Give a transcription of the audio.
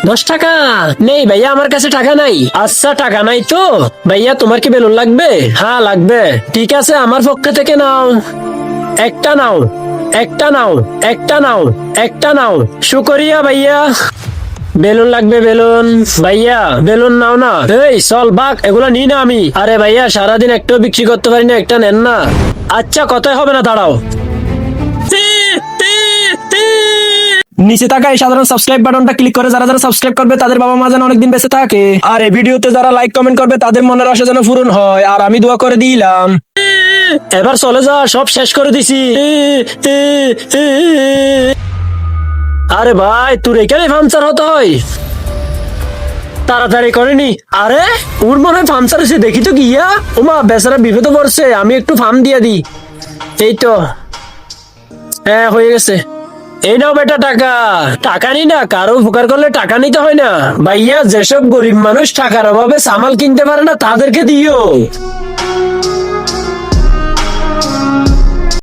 10 টাকা নেই ভাইয়া, আমার কাছে টাকা নাই। আচ্ছা টাকা নাই তো ভাইয়া, তোমার কি বেলুন লাগবে? হ্যাঁ লাগবে। ঠিক আছে, আমার পক্ষ থেকে নাও। একটা নাও, একটা নাও, একটা নাও, একটা নাও। শুকরিয়া ভাইয়া। বেলুন লাগবে, বেলুন ভাইয়া, বেলুন নাও না। এই চল বাক, এগুলা নি না আমি। আরে ভাইয়া সারাদিন একটাও বিক্রি করতে পারি না, একটা নেন না। আচ্ছা কথাই হবে না, দাঁড়াও। নিচে থাকা এই সাধারণ সাবস্ক্রাইব বাটনটা ক্লিক করে যারা যারা সাবস্ক্রাইব করবে তাদের বাবা মা যেন অনেকদিন বেঁচে থাকে, আর এই ভিডিওতে যারা লাইক কমেন্ট করবে তাদের মনের আশা যেন পূরণ হয়, আর আমি দোয়া করে দিলাম। এবার চলে যা, সব শেষ করে দিছি। আরে ভাই তোর এখানে পাংচার হতে হয়, তাড়াতাড়ি করেনি। আরে ওর মনে হয় পাংচার হয়েছে, দেখি তো গিয়া। ওমা বেচারা বিপদে পড়ছে, আমি একটু ফার্ম দিয়ে দিই। এই তো, হ্যাঁ হয়ে গেছে। এই নাও বেটা টাকা। টাকা নি না, কারো উপকার করলে টাকা নিতে হয় না ভাইয়া। যেসব গরিব মানুষ টাকার অভাবে সামাল কিনতে পারে না তাদেরকে দিও।